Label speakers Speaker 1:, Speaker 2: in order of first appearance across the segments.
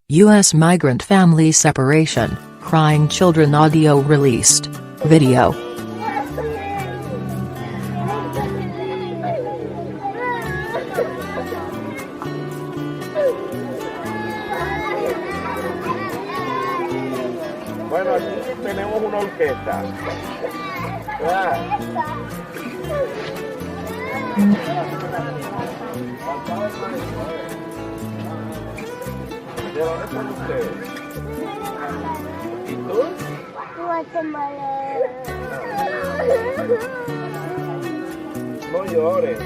Speaker 1: U.S. migrant family separation, crying children audio released. Video.
Speaker 2: Bueno, aquí tenemos una orquesta. ¿De dónde son ustedes? ¿Y tú?
Speaker 3: Guatemala.
Speaker 2: No llores.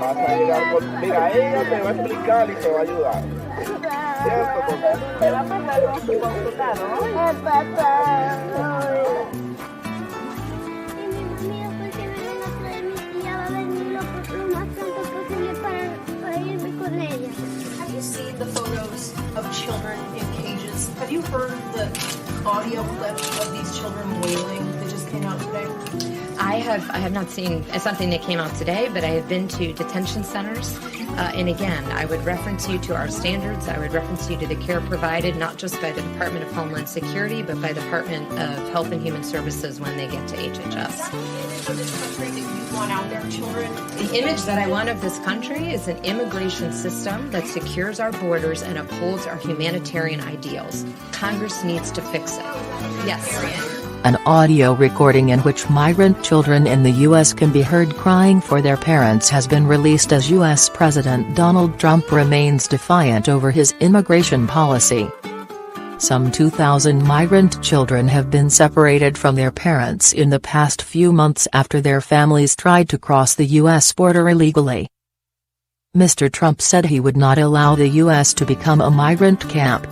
Speaker 2: Vas a llegar con... Mira, ella te va a explicar y te va a ayudar. ¿Cierto? Te va a pasar con su computador, ¿no?
Speaker 3: Papá.
Speaker 4: Have you seen the photos of children in cages? Have you heard the audio clip of these children wailing that just came out today?
Speaker 5: I have not seen something that came out today, but I have been to detention centers. And again, I would reference you to our standards. I would reference you to the care provided, not just by the Department of Homeland Security, but by the Department of Health and Human Services when they get to HHS.
Speaker 4: Of this country that you want out there, children?
Speaker 5: The image that I want of this country is an immigration system that secures our borders and upholds our humanitarian ideals. Congress needs to fix it. Yes.
Speaker 1: An audio recording in which migrant children in the U.S. can be heard crying for their parents has been released as U.S. President Donald Trump remains defiant over his immigration policy. Some 2,000 migrant children have been separated from their parents in the past few months after their families tried to cross the U.S. border illegally. Mr. Trump said he would not allow the U.S. to become a migrant camp.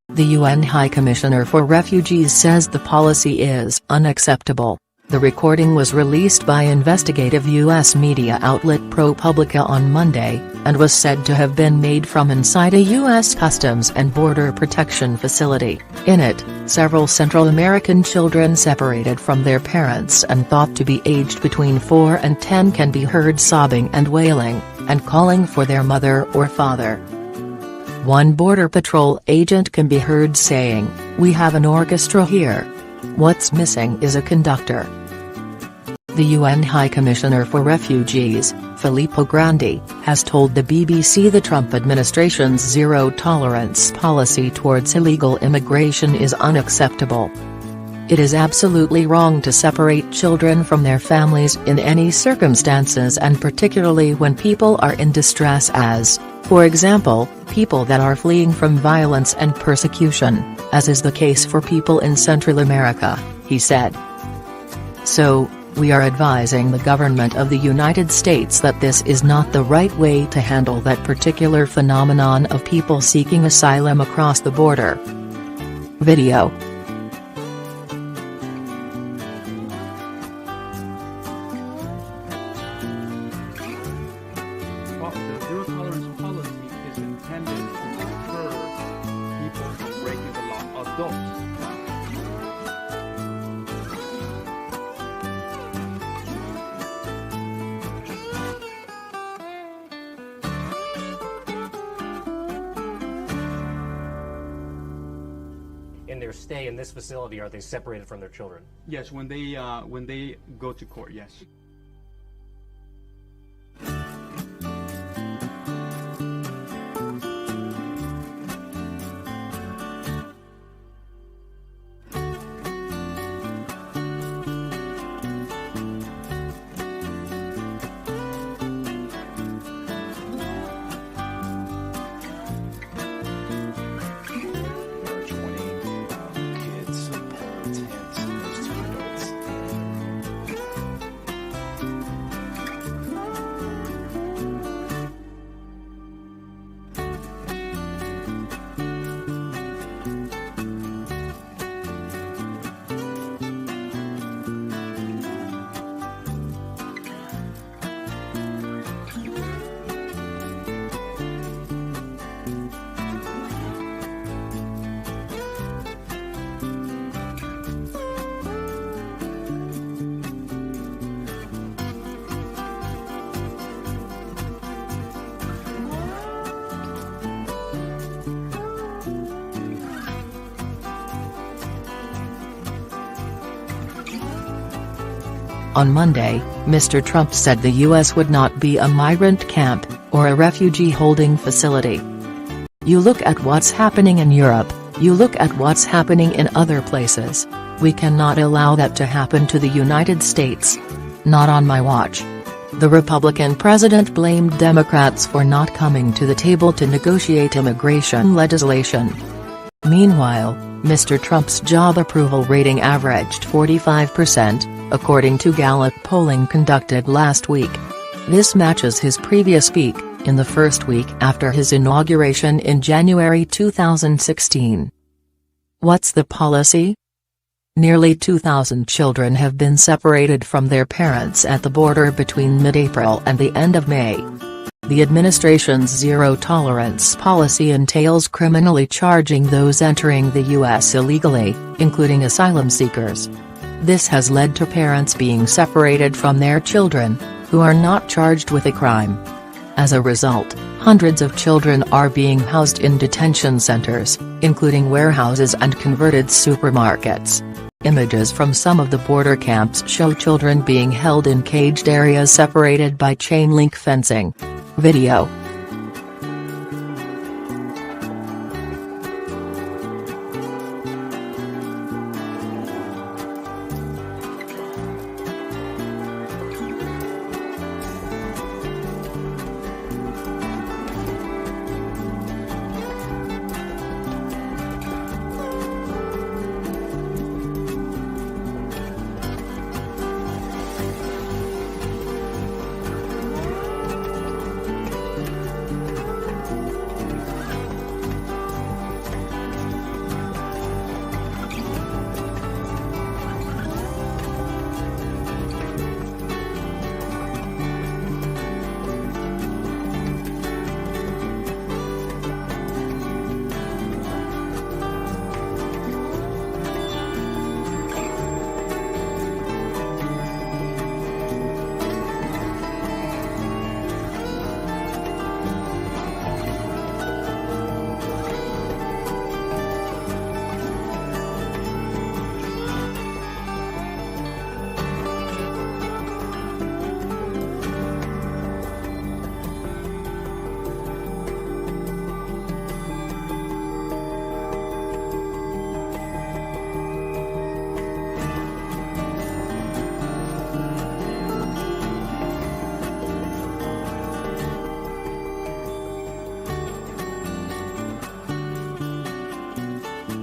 Speaker 1: The UN High Commissioner for Refugees says the policy is unacceptable. The recording was released by investigative U.S. media outlet ProPublica on Monday, and was said to have been made from inside a U.S. Customs and Border Protection facility. In it, several Central American children separated from their parents and thought to be aged between 4 and 10 can be heard sobbing and wailing, and calling for their mother or father. One Border Patrol agent can be heard saying, "We have an orchestra here. What's missing is a conductor." The UN High Commissioner for Refugees, Filippo Grandi, has told the BBC the Trump administration's zero-tolerance policy towards illegal immigration is unacceptable. It is absolutely wrong to separate children from their families in any circumstances, and particularly when people are in distress as, for example, people that are fleeing from violence and persecution, as is the case for people in Central America, he said. So, we are advising the government of the United States that this is not the right way to handle that particular phenomenon of people seeking asylum across the border. Video.
Speaker 6: The zero-tolerance policy is intended to deter people from breaking the law, adults.
Speaker 7: In their stay in this facility, are they separated from their children?
Speaker 6: Yes, when they go to court, yes.
Speaker 1: On Monday, Mr. Trump said the U.S. would not be a migrant camp, or a refugee holding facility. You look at what's happening in Europe, you look at what's happening in other places. We cannot allow that to happen to the United States. Not on my watch. The Republican president blamed Democrats for not coming to the table to negotiate immigration legislation. Meanwhile, Mr. Trump's job approval rating averaged 45%, according to Gallup polling conducted last week. This matches his previous peak, in the first week after his inauguration in January 2016. What's the policy? Nearly 2,000 children have been separated from their parents at the border between mid-April and the end of May. The administration's zero-tolerance policy entails criminally charging those entering the U.S. illegally, including asylum seekers. This has led to parents being separated from their children, who are not charged with a crime. As a result, hundreds of children are being housed in detention centers, including warehouses and converted supermarkets. Images from some of the border camps show children being held in caged areas separated by chain-link fencing. Video.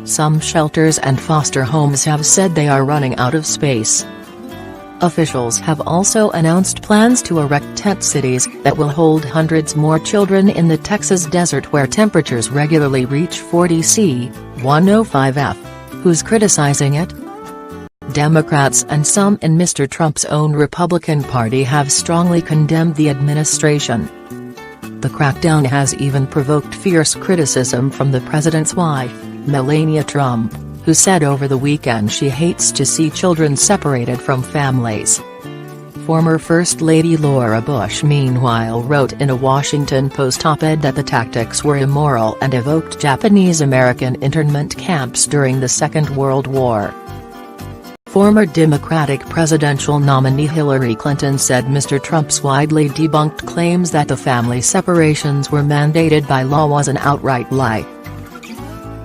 Speaker 1: Some shelters and foster homes have said they are running out of space. Officials have also announced plans to erect tent cities that will hold hundreds more children in the Texas desert where temperatures regularly reach 40 C, 105 F. Who's criticizing it? Democrats and some in Mr. Trump's own Republican Party have strongly condemned the administration. The crackdown has even provoked fierce criticism from the president's wife, Melania Trump, who said over the weekend she hates to see children separated from families. Former First Lady Laura Bush meanwhile wrote in a Washington Post op-ed that the tactics were immoral and evoked Japanese-American internment camps during the Second World War. Former Democratic presidential nominee Hillary Clinton said Mr. Trump's widely debunked claims that the family separations were mandated by law was an outright lie.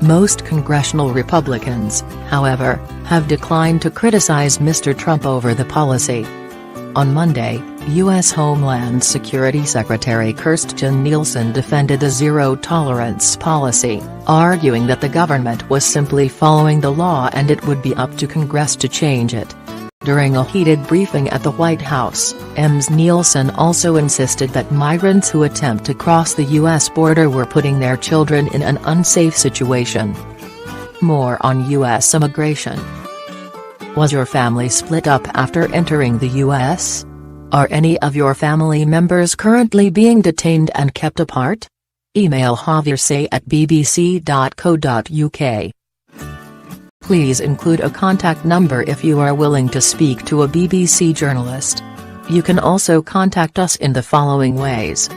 Speaker 1: Most congressional Republicans, however, have declined to criticize Mr. Trump over the policy. On Monday, U.S. Homeland Security Secretary Kirstjen Nielsen defended the zero-tolerance policy, arguing that the government was simply following the law and it would be up to Congress to change it. During a heated briefing at the White House, Ms. Nielsen also insisted that migrants who attempt to cross the U.S. border were putting their children in an unsafe situation. More on U.S. immigration. Was your family split up after entering the U.S.? Are any of your family members currently being detained and kept apart? Email javiersay@bbc.co.uk. Please include a contact number if you are willing to speak to a BBC journalist. You can also contact us in the following ways.